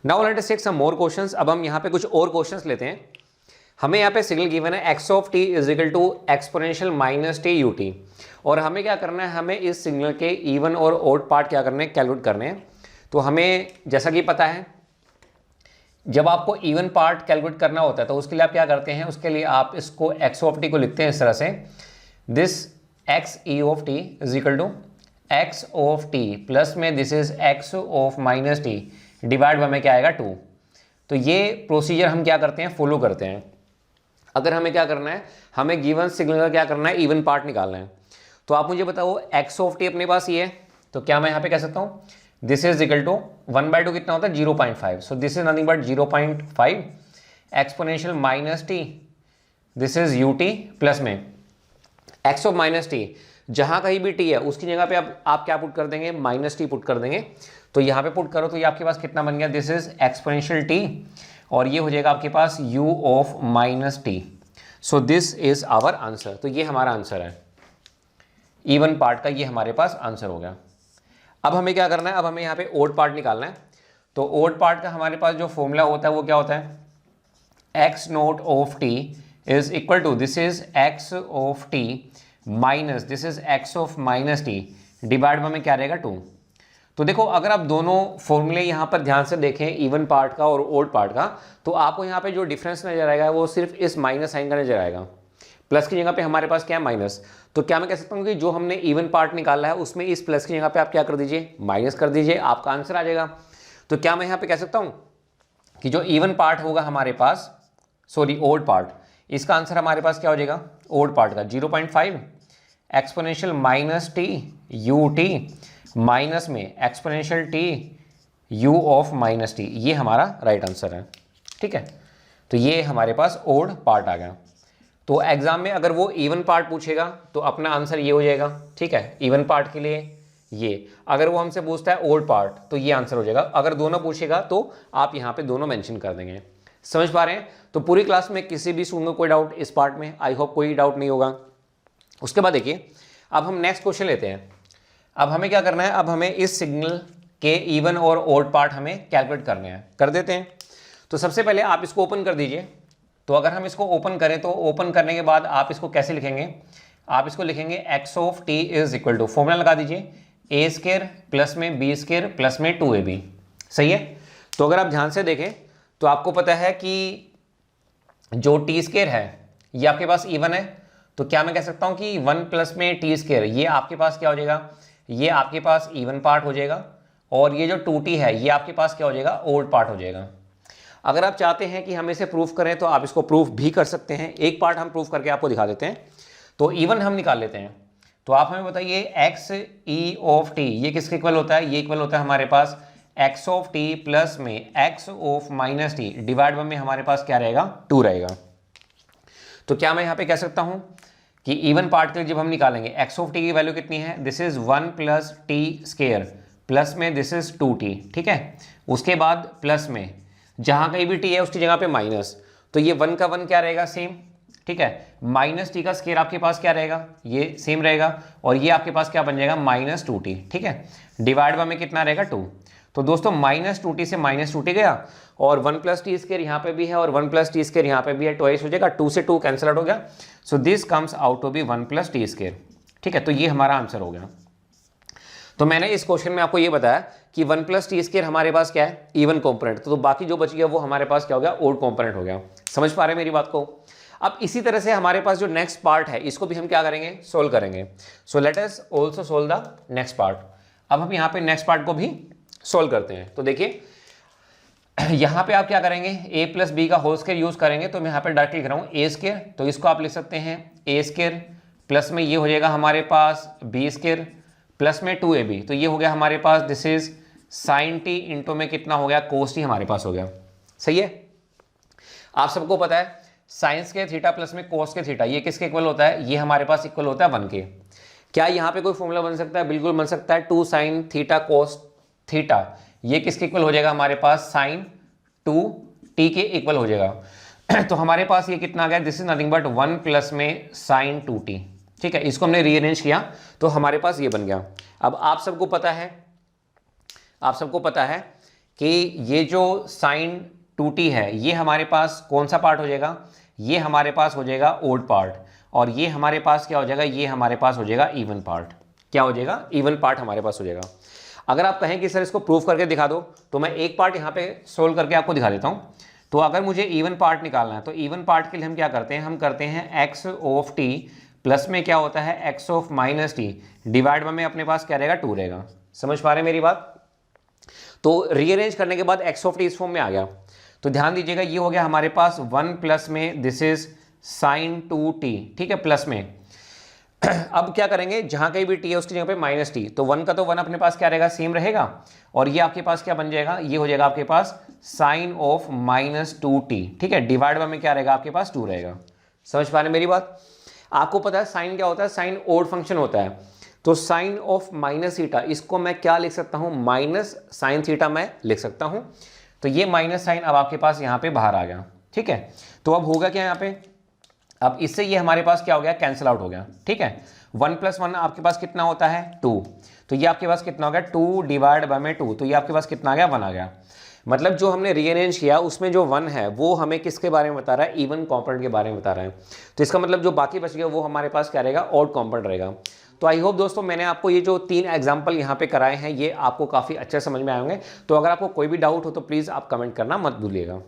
Now let us take some more questions. अब हम यहाँ पे कुछ और क्वेश्चंस लेते हैं। हमें यहाँ पे सिग्नल गिवन है x of t is equal to exponential minus t u t, और हमें क्या करना है, हमें इस सिग्नल के इवन और ऑड पार्ट क्या करने हैं, कैलकुलेट करने हैं। तो हमें जैसा कि पता है जब आपको इवन पार्ट कैलकुलेट करना होता है तो उसके लिए आप क्या करते हैं, उसके लिए आप इसको x ऑफ t को लिखते हैं इस तरह से, this x e of t is equal to x of t plus में this is x of minus t divide by में क्या आएगा 2। तो ये प्रोसीजर हम क्या करते हैं, फॉलो करते हैं। अगर हमें क्या करना है, हमें गिवन सिग्नल का क्या करना है, इवन पार्ट निकालना है। तो आप मुझे बताओ x ऑफ t अपने पास ये है, तो क्या मैं यहाँ पे कह सकता हूँ दिस इज इक्वल टू 1/2 कितना होता है 0.5, सो this is nothing but 0.5 exponential minus T, this is U T plus में x ऑफ माइनस टी, जहाँ कहीं भी t है उसकी जगह पे आप क्या पुट कर देंगे, माइनस टी पुट कर देंगे। तो यहाँ पे पुट करो तो ये आपके पास कितना बन गया, दिस इज एक्सपोनेंशियल टी, और ये हो जाएगा आपके पास u of minus t. So this is our answer. तो ये हमारा आंसर है, इवन पार्ट का ये हमारे पास आंसर हो गया। अब हमें क्या करना है, अब हमें यहाँ पे ओड पार्ट निकालना है। तो ओड पार्ट का हमारे पास जो फॉर्मूला होता है वो क्या होता है, x naught of t is equal to this is x of t minus this is x of minus t divide में क्या रहेगा 2। तो देखो अगर आप दोनों फॉर्मूले यहाँ पर ध्यान से देखें, इवन पार्ट का और ओड पार्ट का, तो आपको यहाँ पे जो डिफरेंस नजर आएगा वो सिर्फ इस माइनस साइन का नजर आएगा, प्लस की जगह पे हमारे पास क्या है माइनस। तो क्या मैं कह सकता हूँ कि जो हमने इवन पार्ट निकाला है उसमें इस प्लस की जगह पे आप क्या कर दीजिए, माइनस कर दीजिए, आपका आंसर आ जाएगा। तो क्या मैं यहाँ पे कह सकता हूँ कि जो इवन पार्ट होगा हमारे पास, सॉरी ओड पार्ट, इसका आंसर हमारे पास क्या हो जाएगा, ओड पार्ट का 0.5 exponential minus t u t minus में exponential t u of minus t, ये हमारा राइट आंसर है। ठीक है, तो ये हमारे पास ओड पार्ट आ गया। तो एग्जाम में अगर वो इवन पार्ट पूछेगा तो अपना आंसर ये हो जाएगा। ठीक है, इवन पार्ट के लिए ये, अगर वो हमसे पूछता है ओड पार्ट तो ये आंसर हो जाएगा। अगर दोनों पूछेगा तो आप यहाँ पे दोनों मेंशन कर देंगे। समझ पा रहे हैं? तो पूरी क्लास में किसी भी स्टूडेंट को कोई डाउट इस पार्ट में, आई होप कोई डाउट नहीं होगा। उसके बाद देखिए अब हम नेक्स्ट क्वेश्चन लेते हैं। अब हमें क्या करना है, अब हमें इस सिग्नल के इवन और ओड पार्ट हमें कैलकुलेट करने हैं, कर देते हैं। तो सबसे पहले आप इसको ओपन कर दीजिए। तो अगर हम इसको ओपन करें तो ओपन करने के बाद आप इसको कैसे लिखेंगे, आप इसको लिखेंगे x of t is equal to, formula लगा दीजिए ए स्केयर प्लस में बी स्केयर प्लस में 2ab। सही है। तो अगर आप ध्यान से देखें तो आपको पता है कि जो टी स्केयर है ये आपके पास इवन है। तो क्या मैं कह सकता हूं कि 1 प्लस में टी स्केयर ये आपके पास क्या हो जाएगा, ये आपके पास इवन पार्ट हो जाएगा, और ये जो 2t है ये आपके पास क्या हो जाएगा, ओड पार्ट हो जाएगा। अगर आप चाहते हैं कि हम इसे प्रूफ करें तो आप इसको प्रूफ भी कर सकते हैं। एक पार्ट हम प्रूफ करके आपको दिखा देते हैं। तो इवन हम निकाल लेते हैं। तो आप हमें बताइए एक्स ई ऑफ टी ये किसके इक्वल होता है, ये इक्वल होता है हमारे पास एक्स ऑफ टी प्लस में x of minus t divide में हमारे पास क्या रहेगा, 2 रहेगा। तो क्या मैं यहाँ पे कह सकता हूँ कि इवन पार्ट के लिए जब हम निकालेंगे एक्स ऑफ टी की वैल्यू कितनी है, this is 1 plus t square plus में दिस इज 2t। ठीक है, उसके बाद प्लस में जहां कहीं भी t है उसकी जगह पे माइनस, तो ये 1 का 1 क्या रहेगा, सेम। ठीक है, माइनस टी का स्केयर आपके पास क्या रहेगा, ये सेम रहेगा, और ये आपके पास क्या बन जाएगा माइनस 2t। ठीक है, डिवाइड में कितना रहेगा 2। तो दोस्तों माइनस 2t से माइनस 2t गया, और 1 प्लस टी स्केयर यहाँ पे भी है और 1 प्लस टी स्केयर यहाँ पे भी है, ट्वाइस हो जाएगा, 2 से 2 कैंसिल आउट हो गया। So this comes out to be 1 plus t square. ठीक है, तो ये हमारा आंसर हो गया। तो मैंने इस क्वेश्चन में आपको ये बताया कि 1 प्लस टी स्केयर हमारे पास क्या है, इवन कॉम्पोनेंट, तो बाकी जो बच गया वो हमारे पास क्या हो गया, ओड कॉम्पोनेंट हो गया। समझ पा रहे हैं मेरी बात को? अब इसी तरह से हमारे पास जो नेक्स्ट पार्ट है इसको भी हम क्या करेंगे, सोल्व करेंगे। So let us also solve the next part. अब हम यहाँ पे नेक्स्ट पार्ट को भी सोल्व करते हैं। तो देखिए यहाँ पे आप क्या करेंगे, a प्लस बी का होल स्क्वायर यूज करेंगे। तो मैं यहाँ पे डायरेक्ट लिख रहा हूँ ए स्क्वायर, तो इसको आप लिख सकते हैं ए स्क्वायर प्लस में ये हो जाएगा हमारे पास बी स्क्वायर प्लस में 2ab। तो ये हो गया हमारे पास this is sine t into में कितना हो गया, कोस टी हमारे पास हो गया। सही है, आप सबको पता है साइंस के थीटा प्लस में कोस के थीटा ये किसके इक्वल होता है, ये हमारे पास इक्वल होता है 1 के। क्या यहाँ पे कोई फॉर्मूला बन सकता है, बिल्कुल बन सकता है। 2 साइन थीटा कोस थीटा ये किसके इक्वल हो जाएगा, हमारे पास साइन 2t के इक्वल हो जाएगा। तो हमारे पास ये कितना आ गया, this is nothing but 1 plus में साइन 2t। ठीक है, इसको हमने रीअरेंज किया तो हमारे पास ये बन गया। अब आप सबको पता है कि ये जो साइन 2t है ये हमारे पास कौन सा पार्ट हो जाएगा, ये हमारे पास हो जाएगा ओड पार्ट, और ये हमारे पास क्या हो जाएगा, ये हमारे पास हो जाएगा इवन पार्ट। क्या हो जाएगा, इवन पार्ट हमारे पास हो जाएगा। अगर आप कहें कि सर इसको प्रूफ करके दिखा दो, तो मैं एक पार्ट यहाँ पे सोल्व करके आपको दिखा देता हूँ। तो अगर मुझे इवन पार्ट निकालना है तो इवन पार्ट के लिए हम क्या करते हैं, हम करते हैं एक्स ऑफ टी प्लस में क्या होता है x of minus t divide में अपने पास क्या रहेगा 2 रहेगा। समझ पा रहे हैं मेरी बात। तो रीअरेंज करने के बाद एक्स ऑफ टी इस फॉर्म में आ गया। तो ध्यान दीजिएगा ये हो गया हमारे पास 1 प्लस में दिस इज साइन 2t, ठीक है, प्लस में अब क्या करेंगे, जहां कहीं भी t है उसकी जगह पे माइनस टी, तो 1 का तो 1 अपने पास क्या रहेगा, सेम रहेगा, और ये आपके पास क्या बन जाएगा, ये हो जाएगा आपके पास साइन ऑफ माइनस 2t, ठीक है, डिवाइड में क्या रहेगा आपके पास 2 रहेगा। समझ पा रहे मेरी बात। आपको पता है साइन क्या होता है, साइन ओड फंक्शन होता है। तो साइन ऑफ माइनस थीटा इसको मैं क्या लिख सकता हूं, माइनस साइन थीटा मैं लिख सकता हूं। तो ये माइनस साइन अब आपके पास यहां पे बाहर आ गया, ठीक है। तो अब होगा क्या यहां पे, अब इससे ये हमारे पास क्या हो गया, कैंसिल आउट हो गया, ठीक है। 1 + 1 आपके पास कितना होता है 2, तो ये आपके पास कितना हो गया 2 डिवाइड बाय 2, तो ये आपके पास कितना आ गया 1 आ गया। मतलब जो हमने रीअरेंज किया उसमें जो 1 है वो हमें किसके बारे में बता रहा है, इवन कॉम्पोनेंट के बारे में बता रहा है। तो इसका मतलब जो बाकी बच गया वो हमारे पास क्या रहेगा, ऑड कॉम्पोनेंट रहेगा। तो आई होप दोस्तों मैंने आपको ये जो 3 एग्जाम्पल यहाँ पे कराए हैं ये आपको काफ़ी अच्छे समझ में आए होंगे। तो अगर आपको कोई भी डाउट हो तो प्लीज़ आप कमेंट करना मत भूलिएगा।